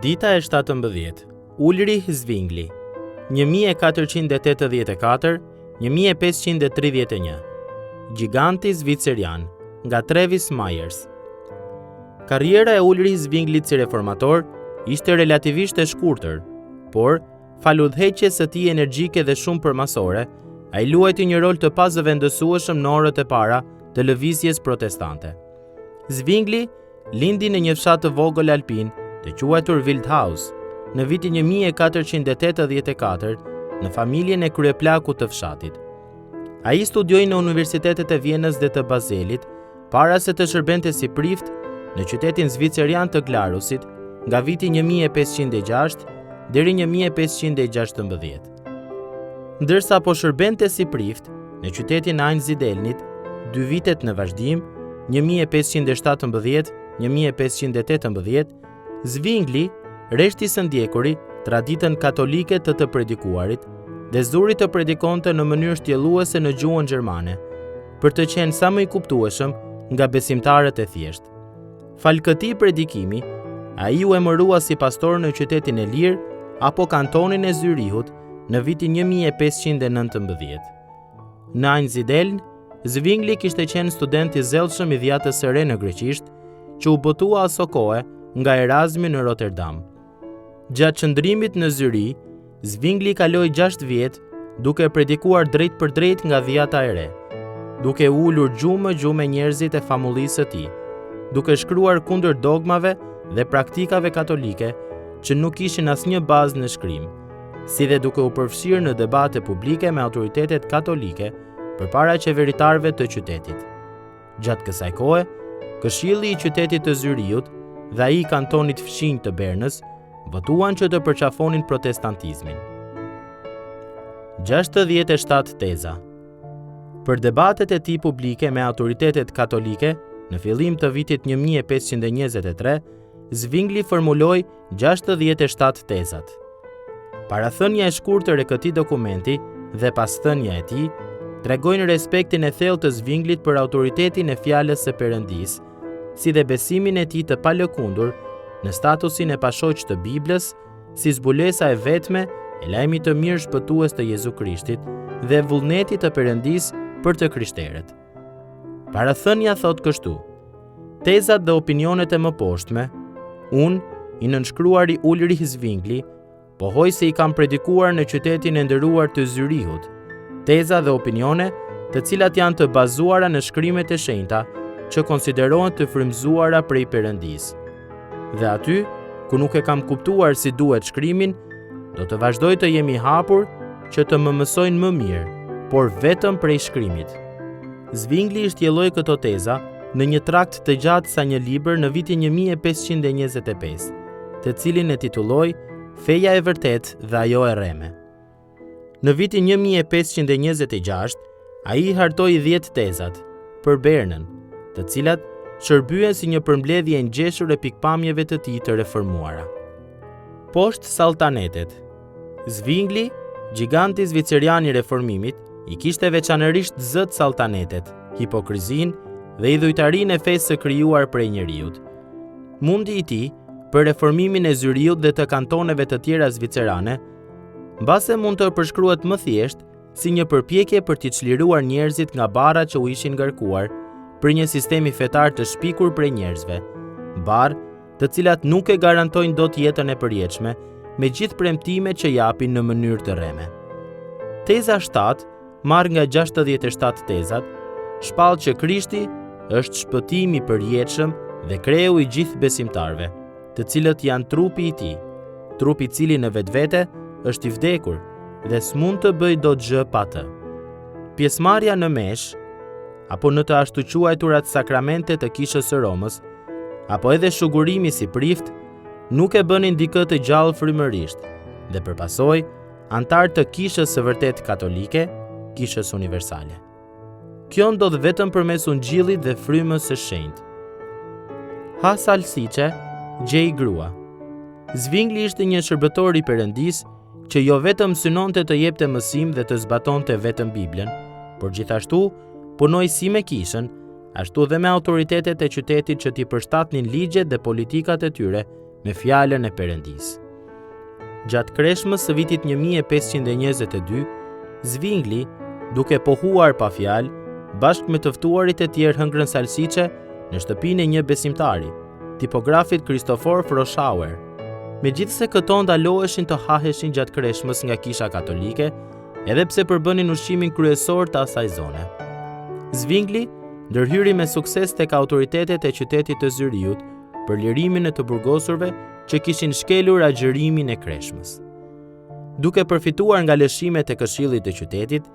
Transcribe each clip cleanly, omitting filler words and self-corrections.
Dita e 17, Ulrich Zwingli, 1484-1531, Gjiganti Zvicerian, nga Travis Myers. Karriera e Ulrich Zwinglit si reformator ishte relativisht e shkurtër, por, falu udhëheqjes së tij energjike dhe shumë përmasore, ai luajti një rol të pazëvendësueshëm në orët e para të lëvizjes protestante. Zwingli lindi në një fshat të vogël alpin të quajtur Wildhaus në vitin 1484 në familjen e kryeplakut të fshatit. Ai studioi në universitetet e Vjenës dhe të Bazelit para se të shërbente si prift në qytetin zvicerian të Glarusit nga viti 1506 deri 1516. Ndërsa po shërbente si prift në qytetin Einsidelnit 2 vitet në vazhdim, 1517-1518, Zwingli reshti së ndjekuri traditën katolike të predikuarit dhe zuri të predikonte në mënyrë shtjelluese në gjuhën gjermane, për të qenë sa më i kuptueshëm nga besimtarët e thjeshtë. Fal këtij predikimi, ai u emërua si pastor në qytetin e Lirë apo kantonin e Zyrihut në vitin 1519. Në Einsideln, Zwingli kishte qenë student i zellshëm i dhjatës së re në greqisht, që u botua aso kohe nga Erasmi në Rotterdam. Gjatë qëndrimit në Zyri, Zwingli kaloi 6 vjet duke predikuar drejt për drejt nga dhjata e re, duke ulur gjumë njerëzit e famullisë së tij, duke shkruar kundër dogmave dhe praktikave katolike që nuk kishin asnjë bazë në shkrim, si dhe duke u përfshirë në debate publike me autoritetet katolike përpara qeveritarëve të qytetit. Gjatë kësaj kohe, Këshilli i qytetit të Zyrihut dhe ai i kantonit fshinj të Bernës votuan që të përqafonin protestantizmin. 67 teza. Për debatet e tij publike me autoritetet katolike, në fillim të vitit 1523, Zwingli formuloi 67 tezat. Parathënia e shkurtër e këtij dokumenti dhe pasthënia e tij tregojnë respektin e thellë të Zwinglit për autoritetin e fjalës së Perëndisë, si dhe besimin e tij të palëkundur në statusin e pashoq të Biblës, si zbulesa e vetme e lajmit të mirë shpëtues të Jezu Krishtit dhe vullnetit të Perëndisë për të krishterët. Parathënia thot kështu: tezat dhe opinionet e mëposhtme, unë, i nënshkruari Ulrich Zwingli, pohoj se i kam predikuar në qytetin e nderuar të Zyrihut, teza dhe opinione të cilat janë të bazuara në shkrimet e shenjta që konsiderohen të frymëzuara prej Perëndisë. Dhe aty, ku nuk e kam kuptuar si duhet shkrimin, do të vazhdoj të jemi hapur që të më mësojnë më mirë, por vetëm prej shkrimit. Zwingli i shtjelloi këto teza në një trakt të gjatë sa një libër në vitin 1525, të cilin e titulloi Feja e vërtet dhe ajo e rreme. Në vitin 1526, ai i hartoi 10 tezat për Bernën, të cilat shërbyen si një përmbledhje e ngjeshur e pikpamjeve të tij të reformuara. Poshtë salltanetet. Zwingli, gjiganti zvicerian i reformimit, i kishte veçanërisht zët salltanetet, hipokrizinë dhe idhujtarinë e fesë së krijuar prej njeriut. Mundi i tij për reformimin e Zyrihut dhe të kantoneve të tjera zvicerane, mbase mund të përshkruhet më thjesht si një përpjekje për t'i çliruar njerëzit nga barra që u ishin ngarkuar për një sistemi fetar të shpikur prej njerëzve, barë të cilat nuk e garantojnë dot jetën e përjetshme, me gjithë premtimet që japin në mënyrë të rreme. Teza 7, marrë nga 67 tezat, shpall që Krishti është shpëtimi i përjetshëm dhe kreu i gjithë besimtarve, të cilët janë trupi i tij, trupi i cili në vetvete është i vdekur dhe s'mund të bëjë dot gjë pa të. Pjesëmarrja në mesh, apo në të ashtu quajturat sakramente të Kishës së Romës, apo edhe shugurimi si prift, nuk e bënin dikë të gjallë frymërisht, dhe përpasoj antar të Kishës së vërtet katolike, Kishës universale. Kjo ndodh vetëm përmes ungjillit dhe frymës së shenjtë. Ha salsiçe, gjej grua. Zwingli ishte një shërbëtor i Perëndisë që jo vetëm synonte të jepte mësim dhe të zbatonte vetëm Biblën, por gjithashtu punoi si me Kishën, ashtu dhe me autoritetet e qytetit që t'i përshtatnin ligjet dhe politikat e tyre me fjalën e Perëndisë. Gjatë kreshmës së vitit 1522, Zwingli, duke pohuar pa fjalë, bashkë me të ftuarit e tjerë hëngrën salsiçe në shtëpinë e një besimtari, tipografit Christopher Froschauer. Megjithse këto ndaloheshin të haheshin gjatë kreshmës nga Kisha Katolike, edhe pse përbënin ushqimin kryesor të asaj zone. Zwingli ndërhyri me sukses tek autoritetet e qytetit të Zyriut për lirimin e të burgosurve që kishin shkelur agjërimin e kreshmës. Duke përfituar nga lëshimet e këshillit të qytetit,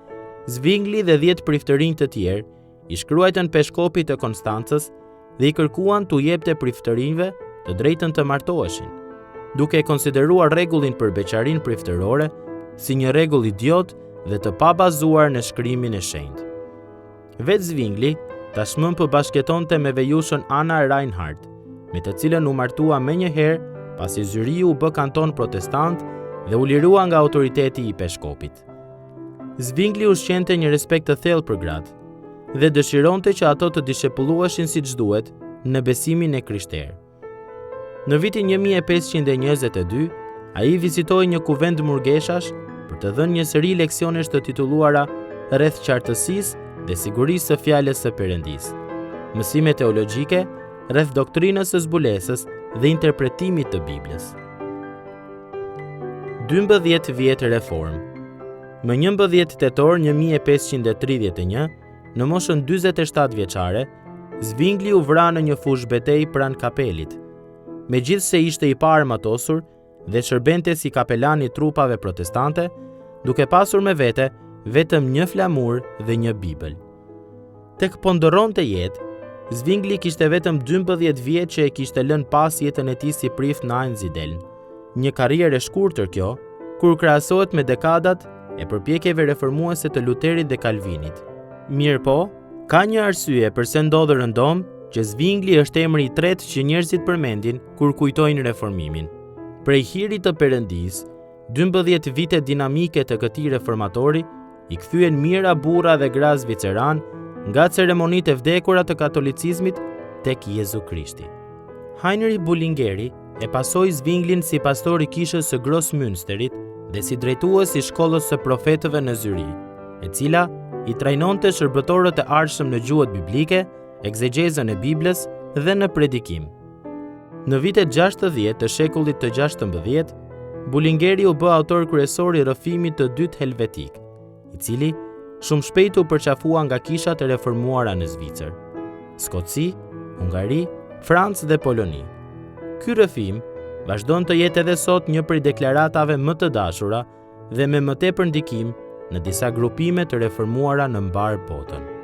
Zwingli dhe 10 priftërinj të tjerë i shkruajtën peshkopit të Konstancës dhe i kërkuan t'u jepte priftërinjve të drejtën të martoheshin, duke konsideruar rregullin për beqarin priftërore si një rregull idiot dhe të pabazuar në shkrimin e shenjtë. Vetë Zwingli tashmë po bashkëtonte me vejushën Anna Reinhardt, me të cilën u martua menjëherë pasi Zyriu u bë kanton protestant dhe u lirua nga autoriteti i peshkopit. Zwingli ushqente një respekt të thellë për gratë dhe dëshironte që ato të dishepulluheshin siç duhet në besimin e krishterë. Në vitin 1522, ai vizitoi një kuvent murgeshash për të dhënë një seri leksionesh të titulluara rreth qartësisë dhe sigurisë së fjalës së Perëndisë, mësime teologjike rreth doktrinës së zbulesës dhe interpretimit të Biblës. 12 vjet reform. Më 11 tetor 1531, në moshën 47 vjeçare, Zwingli u vra në një fushë betejë pranë kapelit. Megjithse ishte i paarmatosur dhe shërbente si kapelan i trupave protestante, duke pasur me vete vetëm një flamur dhe një Bibël. Tek po ndërronte jetë, Zwingli kishte vetëm 12 vjet që e kishte lënë pas jetën e tij si prift në Einsiedeln. Një karrierë e shkurtër kjo, kur krahasohet me dekadat e përpjekjeve reformuese të Luterit dhe Kalvinit. Mirë po, ka një arsye pse ndodhi rëndom që Zwingli është emri i tretë që njerëzit përmendin kur kujtojnë reformimin. Prej hirit të Perëndisë, 12 vite dinamike të këtij reformatori i kthyen mijëra burra dhe gra zviceran nga ceremonitë e vdekura të katolicizmit tek Jezu Krishti. Heinrich Bullingeri e pasoi Zwinglin si pastor i kishës së Grossmünsterit dhe si drejtues i shkollës së profetëve në Zyri, e cila i trajnonte shërbëtorët e arshëm në gjuhët biblike, egzegezën e Biblës dhe në predikim. Në vitet 60 të shekullit të 16, Bullingeri u bë autor kryesor i rrëfimit të dytë helvetik, i cili shumë shpejt u përqafua nga kishat e reformuara në Zvicër, Skoci, Hungari, Francë dhe Poloni. Ky rrëfim vazhdon të jetë edhe sot një prej deklaratave më të dashura dhe me më tepër ndikim në disa grupime të reformuara në mbar botën.